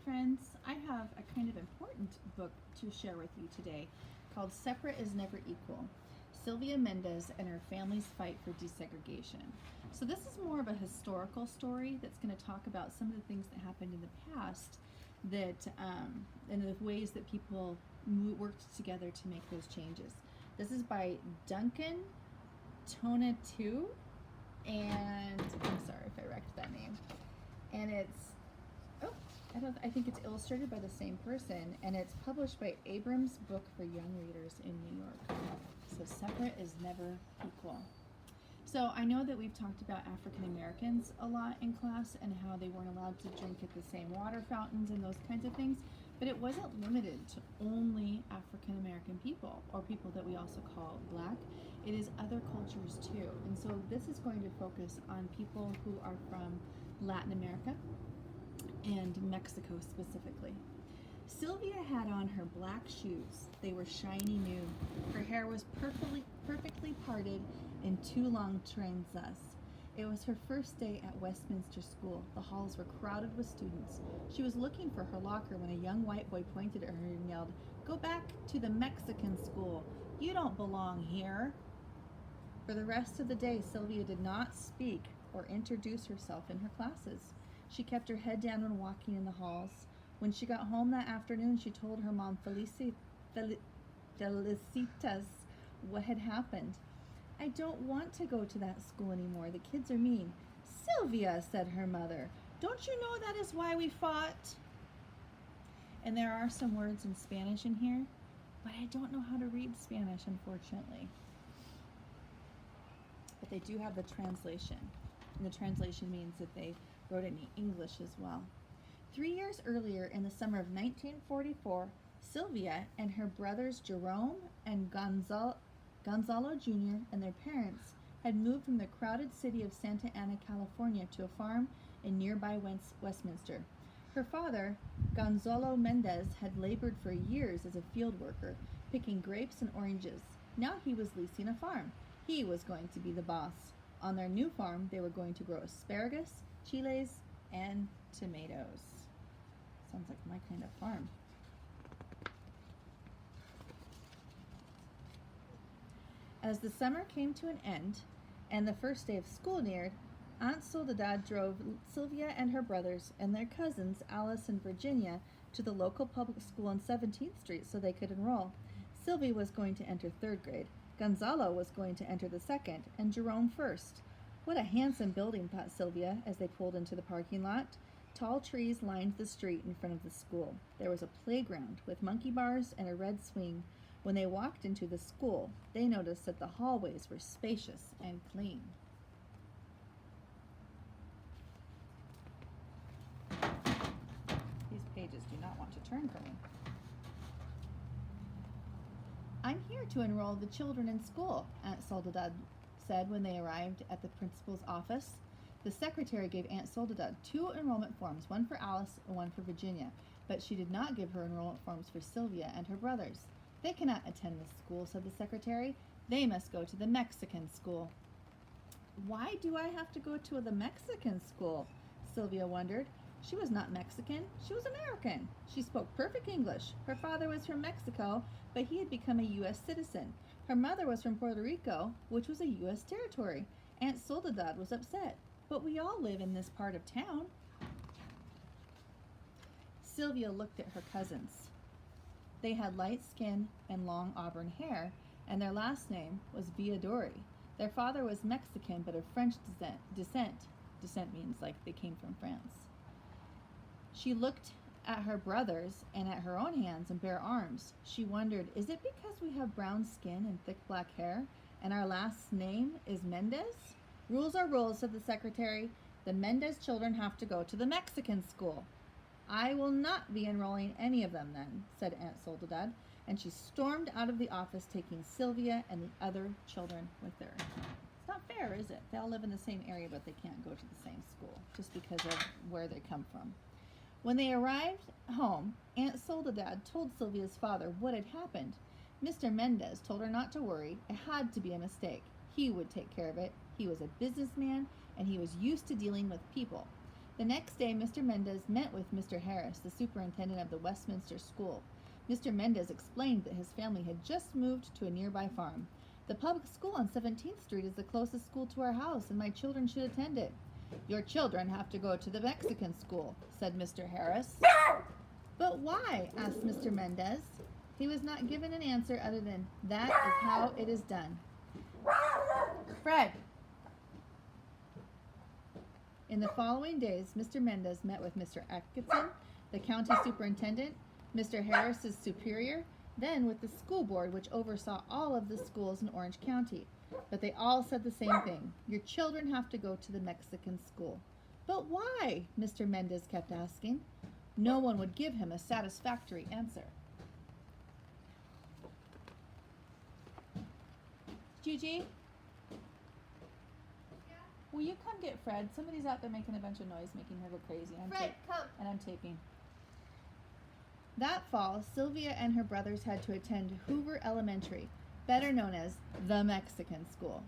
friends. I have a kind of important book to share with you today called Separate is Never Equal, Sylvia Mendez and Her Family's Fight for Desegregation. So this is more of a historical story that's going to talk about some of the things that happened in the past that and the ways that people worked together to make those changes. This is by Duncan Tonatiuh, and I'm sorry if I wrecked that name. And it's, I think it's illustrated by the same person, and it's published by Abrams Books for young readers in New York. So Separate is Never Equal. So I know that we've talked about African Americans a lot in class and how they weren't allowed to drink at the same water fountains and those kinds of things, but it wasn't limited to only African American people or people that we also call Black. It is other cultures too. And so this is going to focus on people who are from Latin America and Mexico specifically. Sylvia had on her black shoes. They were shiny new. Her hair was perfectly parted in two long trenzas. It was her first day at Westminster School. The halls were crowded with students. She was looking for her locker when a young white boy pointed at her and yelled, "Go back to the Mexican school. You don't belong here." For the rest of the day, Sylvia did not speak or introduce herself in her classes. She kept her head down when walking in the halls. When she got home that afternoon, she told her mom, Felicitas, what had happened. "I don't want to go to that school anymore. The kids are mean." "Sylvia," said her mother, "don't you know that is why we fought?" And there are some words in Spanish in here, but I don't know how to read Spanish, unfortunately. But they do have the translation, and the translation means that they wrote it in English as well. 3 years earlier, in the summer of 1944, Sylvia and her brothers Jerome and Gonzalo Jr. and their parents had moved from the crowded city of Santa Ana, California, to a farm in nearby Westminster. Her father, Gonzalo Mendez, had labored for years as a field worker, picking grapes and oranges. Now he was leasing a farm. He was going to be the boss. On their new farm, they were going to grow asparagus, chiles, and tomatoes. Sounds like my kind of farm. As the summer came to an end and the first day of school neared, Aunt Soledad drove Sylvia and her brothers and their cousins, Alice and Virginia, to the local public school on 17th Street so they could enroll. Sylvia was going to enter 3rd grade. Gonzalo was going to enter the 2nd, and Jerome 1st. What a handsome building, thought Sylvia as they pulled into the parking lot. Tall trees lined the street in front of the school. There was a playground with monkey bars and a red swing. When they walked into the school, they noticed that the hallways were spacious and clean. These pages do not want to turn for me. "I'm here to enroll the children in school," Aunt Soledad said when they arrived at the principal's office. The secretary gave Aunt Soledad 2 enrollment forms, one for Alice and one for Virginia, but she did not give her enrollment forms for Sylvia and her brothers. "They cannot attend this school," said the secretary. "They must go to the Mexican school." "Why do I have to go to the Mexican school?" Sylvia wondered. She was not Mexican. She was American. She spoke perfect English. Her father was from Mexico, but he had become a U.S. citizen. Her mother was from Puerto Rico, which was a U.S. territory. Aunt Soledad was upset. "But we all live in this part of town." Sylvia looked at her cousins. They had light skin and long auburn hair, and their last name was Villadori. Their father was Mexican, but of French descent. Descent means like they came from France. She looked at her brothers and at her own hands and bare arms. She wondered, is it because we have brown skin and thick black hair, and our last name is Mendez? "Rules are rules," said the secretary. "The Mendez children have to go to the Mexican school." "I will not be enrolling any of them then," said Aunt Soledad, and she stormed out of the office, taking Sylvia and the other children with her. It's not fair, is it? They all live in the same area, but they can't go to the same school just because of where they come from. When they arrived home, Aunt Soledad told Sylvia's father what had happened. Mr. Mendez told her not to worry. It had to be a mistake. He would take care of it. He was a businessman, and he was used to dealing with people. The next day, Mr. Mendez met with Mr. Harris, the superintendent of the Westminster School. Mr. Mendez explained that his family had just moved to a nearby farm. The public school on 17th Street is the closest school to our house, and my children should attend it. Your children have to go to the Mexican school, said Mr. Harris. But why? Asked Mr. Mendez. He was not given an answer other than, that is how it is done. Fred! In the following days, Mr. Mendez met with Mr. Atkinson, the county superintendent, Mr. Harris's superior, then with the school board, which oversaw all of the schools in Orange County. But they all said the same thing. Your children have to go to the Mexican school. But why? Mr. Mendez kept asking. No one would give him a satisfactory answer. Gigi? Yeah? Will you come get Fred? Somebody's out there making a bunch of noise, making her go crazy. Fred, come. And I'm taping. That fall, Sylvia and her brothers had to attend Hoover Elementary, better known as the Mexican school.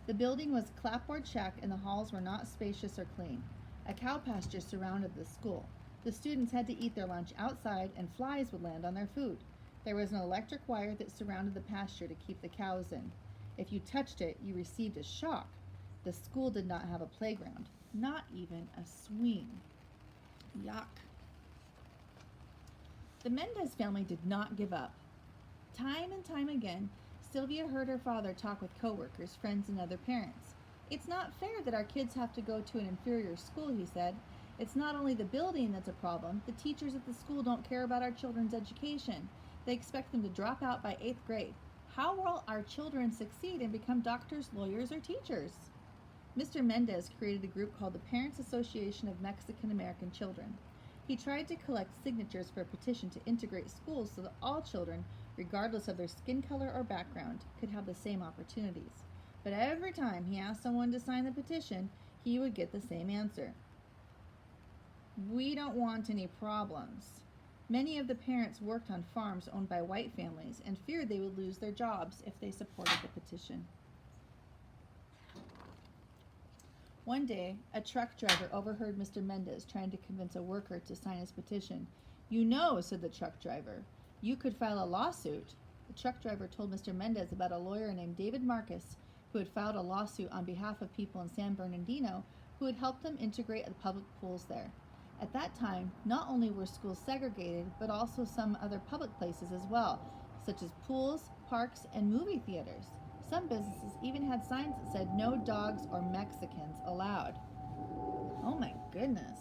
The building was a clapboard shack and the halls were not spacious or clean. A cow pasture surrounded the school. The students had to eat their lunch outside and flies would land on their food. There was an electric wire that surrounded the pasture to keep the cows in. If you touched it, you received a shock. The school did not have a playground, not even a swing. Yuck. The Mendez family did not give up. Time and time again, Sylvia heard her father talk with coworkers, friends, and other parents. It's not fair that our kids have to go to an inferior school, he said. It's not only the building that's a problem. The teachers at the school don't care about our children's education. They expect them to drop out by 8th grade. How will our children succeed and become doctors, lawyers, or teachers? Mr. Mendez created a group called the Parents Association of Mexican American Children. He tried to collect signatures for a petition to integrate schools so that all children, regardless of their skin color or background, could have the same opportunities. But every time he asked someone to sign the petition, he would get the same answer. We don't want any problems. Many of the parents worked on farms owned by white families and feared they would lose their jobs if they supported the petition. One day, a truck driver overheard Mr. Mendez trying to convince a worker to sign his petition. You know, said the truck driver, you could file a lawsuit. The truck driver told Mr. Mendez about a lawyer named David Marcus who had filed a lawsuit on behalf of people in San Bernardino who had helped them integrate the public pools there. At that time, not only were schools segregated, but also some other public places as well, such as pools, parks, and movie theaters. Some businesses even had signs that said no dogs or Mexicans allowed. Oh my goodness.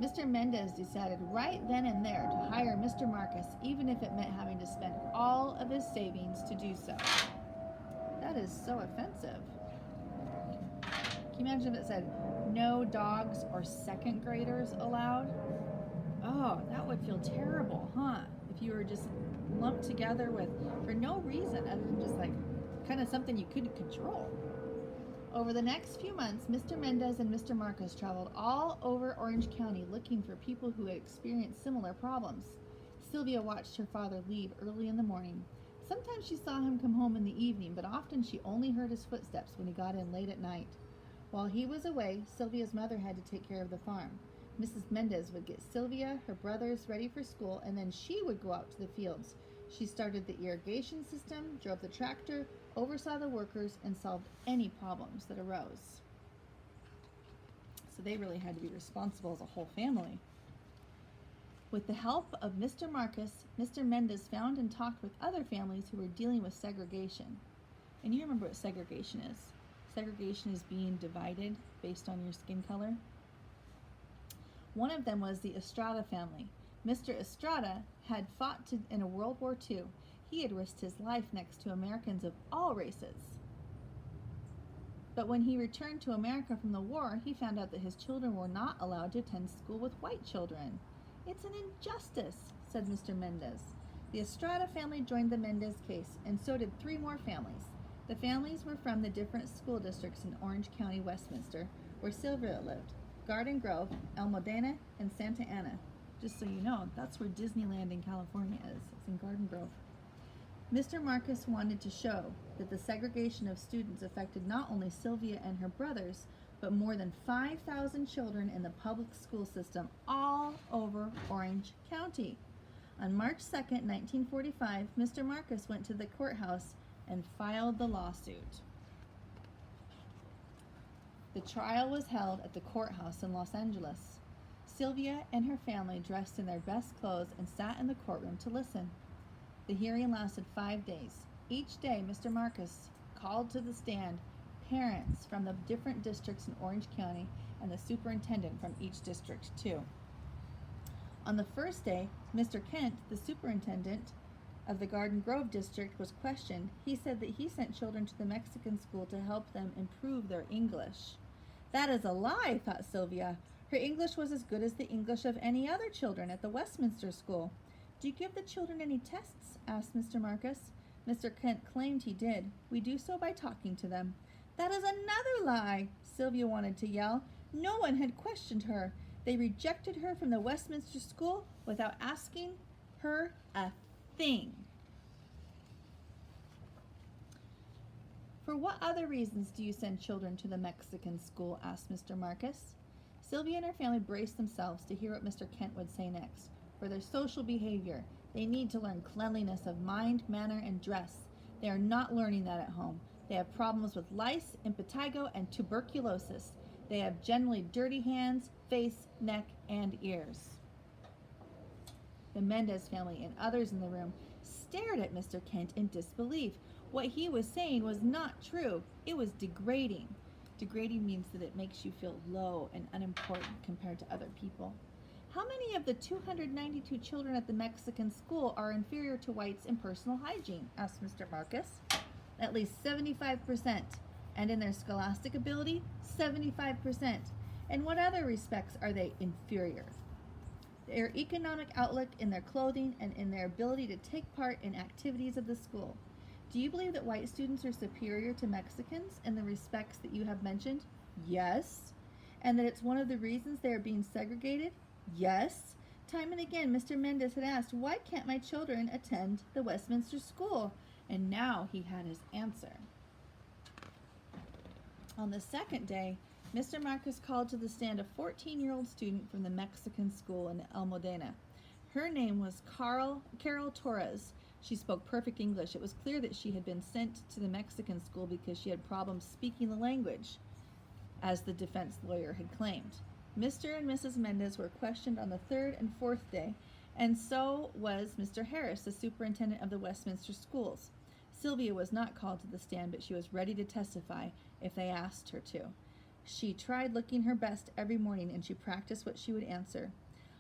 Mr. Mendez decided right then and there to hire Mr. Marcus, even if it meant having to spend all of his savings to do so. That is so offensive. Can you imagine if it said no dogs or second graders allowed? Oh, that would feel terrible, huh? If you were just lumped together with, for no reason other than just like kind of something you couldn't control. Over the next few months, Mr. Mendez and Mr. Marcus traveled all over Orange County looking for people who had experienced similar problems. Sylvia watched her father leave early in the morning. Sometimes she saw him come home in the evening, but often she only heard his footsteps when he got in late at night. While he was away, Sylvia's mother had to take care of the farm. Mrs. Mendez would get Sylvia, her brothers, ready for school, and then she would go out to the fields. She started the irrigation system, drove the tractor, oversaw the workers, and solved any problems that arose. So they really had to be responsible as a whole family. With the help of Mr. Marcus, Mr. Mendez found and talked with other families who were dealing with segregation. And you remember what segregation is. Segregation is being divided based on your skin color. One of them was the Estrada family. Mr. Estrada had fought in a World War II. He had risked his life next to Americans of all races. But when he returned to America from the war, he found out that his children were not allowed to attend school with white children. It's an injustice, said Mr. Mendez. The Estrada family joined the Mendez case, and so did 3 more families. The families were from the different school districts in Orange County, Westminster, where Sylvia lived, Garden Grove, El Modena, and Santa Ana. Just so you know, that's where Disneyland in California is. It's in Garden Grove. Mr. Marcus wanted to show that the segregation of students affected not only Sylvia and her brothers, but more than 5,000 children in the public school system all over Orange County. On March 2nd, 1945, Mr. Marcus went to the courthouse and filed the lawsuit. The trial was held at the courthouse in Los Angeles. Sylvia and her family dressed in their best clothes and sat in the courtroom to listen. The hearing lasted 5 days. Each day, Mr. Marcus called to the stand parents from the different districts in Orange County and the superintendent from each district, too. On the first day, Mr. Kent, the superintendent of the Garden Grove district, was questioned. He said that he sent children to the Mexican school to help them improve their English. That is a lie, thought Sylvia. Her English was as good as the English of any other children at the Westminster School. Do you give the children any tests? Asked Mr. Marcus. Mr. Kent claimed he did. We do so by talking to them. That is another lie, Sylvia wanted to yell. No one had questioned her. They rejected her from the Westminster School without asking her a thing. For what other reasons do you send children to the Mexican school? Asked Mr. Marcus. Sylvia and her family braced themselves to hear what Mr. Kent would say next. For their social behavior, they need to learn cleanliness of mind, manner, and dress. They are not learning that at home. They have problems with lice, impetigo, and tuberculosis. They have generally dirty hands, face, neck, and ears. The Mendez family and others in the room stared at Mr. Kent in disbelief. What he was saying was not true. It was degrading. Degrading means that it makes you feel low and unimportant compared to other people. How many of the 292 children at the Mexican school are inferior to whites in personal hygiene? Asked Mr. Marcus. At least 75%. And in their scholastic ability, 75%. In what other respects are they inferior? Their economic outlook, in their clothing, and in their ability to take part in activities of the school. Do you believe that white students are superior to Mexicans in the respects that you have mentioned? Yes. And that it's one of the reasons they are being segregated? Yes. Time and again, Mr. Mendez had asked, why can't my children attend the Westminster School? And now he had his answer. On the second day, Mr. Marcus called to the stand a 14-year-old student from the Mexican school in Almudena. Her name was Carol Torres. She spoke perfect English. It was clear that she had been sent to the Mexican school because she had problems speaking the language, as the defense lawyer had claimed. Mr. and Mrs. Mendez were questioned on the third and fourth day, and so was Mr. Harris, the superintendent of the Westminster schools. Sylvia was not called to the stand, but she was ready to testify if they asked her to. She tried looking her best every morning, and she practiced what she would answer.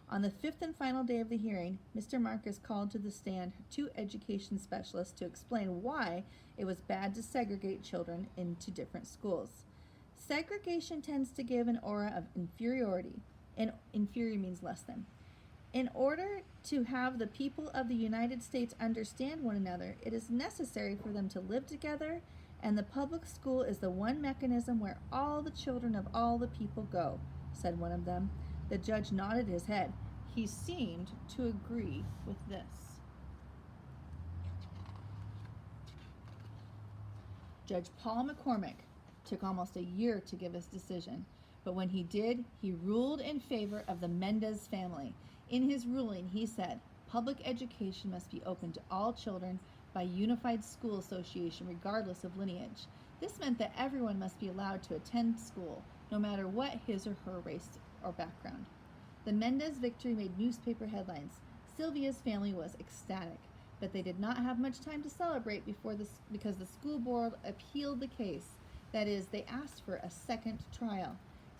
On the fifth and final day of the hearing, Mr. Marcus called to the stand 2 education specialists to explain why it was bad to segregate children into different schools. Segregation tends to give an aura of inferiority, and inferior means less than. In order to have the people of the United States understand one another, it is necessary for them to live together, and the public school is the one mechanism where all the children of all the people go, said one of them. The judge nodded his head. He seemed to agree with this. Judge Paul McCormick took almost a year to give his decision, but when he did, he ruled in favor of the Mendez family. In his ruling, he said, public education must be open to all children by unified school association regardless of lineage. This meant that everyone must be allowed to attend school, no matter what his or her race or background. The Mendez victory made newspaper headlines. Sylvia's family was ecstatic, but they did not have much time to celebrate because the school board appealed the case. That is, they asked for a second trial.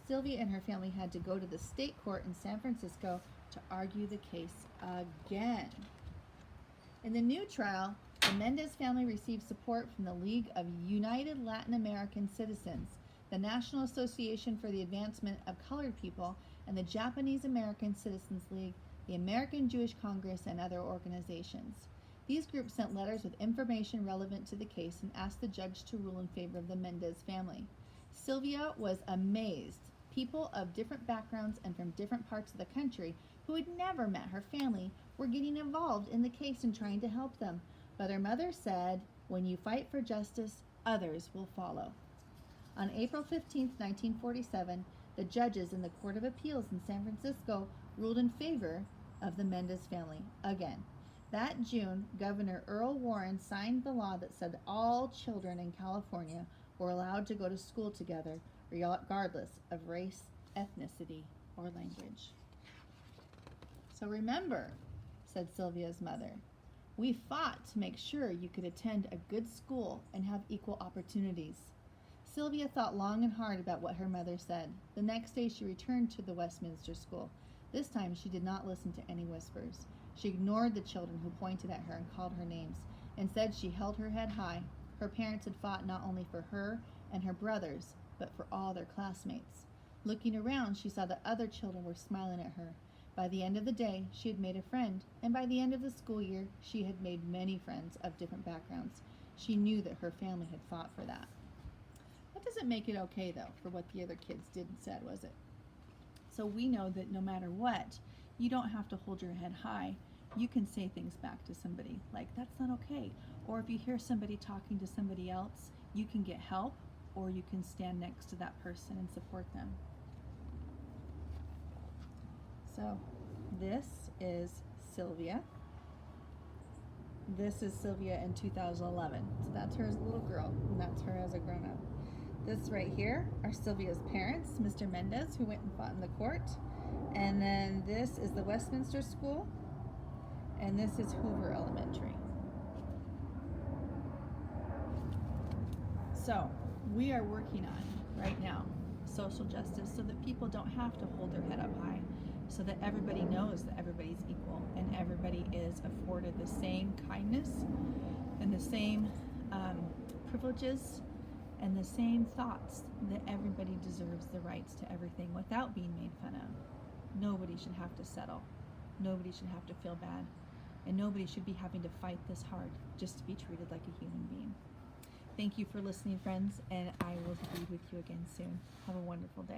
Sylvia and her family had to go to the state court in San Francisco to argue the case again. In the new trial, the Mendez family received support from the League of United Latin American Citizens, the National Association for the Advancement of Colored People, and the Japanese American Citizens League, the American Jewish Congress, and other organizations. These groups sent letters with information relevant to the case and asked the judge to rule in favor of the Mendez family. Sylvia was amazed. People of different backgrounds and from different parts of the country who had never met her family were getting involved in the case and trying to help them. But her mother said, when you fight for justice, others will follow. On April 15, 1947, the judges in the Court of Appeals in San Francisco ruled in favor of the Mendez family again. That June, Governor Earl Warren signed the law that said all children in California were allowed to go to school together, regardless of race, ethnicity, or language. So remember, said Sylvia's mother, we fought to make sure you could attend a good school and have equal opportunities. Sylvia thought long and hard about what her mother said. The next day she returned to the Westminster School. This time she did not listen to any whispers. She ignored the children who pointed at her and called her names. Instead, she held her head high. Her parents had fought not only for her and her brothers, but for all their classmates. Looking around, she saw that other children were smiling at her. By the end of the day, she had made a friend, and by the end of the school year, she had made many friends of different backgrounds. She knew that her family had fought for that. That doesn't make it okay, though, for what the other kids did and said, was it? So we know that no matter what, you don't have to hold your head high. You can say things back to somebody, like, that's not okay. Or if you hear somebody talking to somebody else, you can get help, or you can stand next to that person and support them. So this is Sylvia. This is Sylvia in 2011. So that's her as a little girl, and that's her as a grown-up. This right here are Sylvia's parents, Mr. Mendez, who went and fought in the court. And then this is the Westminster School, and this is Hoover Elementary. So we are working on, right now, social justice so that people don't have to hold their head up high, so that everybody knows that everybody's equal and everybody is afforded the same kindness and the same privileges and the same thoughts, that everybody deserves the rights to everything without being made fun of. Nobody should have to settle. Nobody should have to feel bad. And nobody should be having to fight this hard just to be treated like a human being. Thank you for listening, friends, and I will be with you again soon. Have a wonderful day.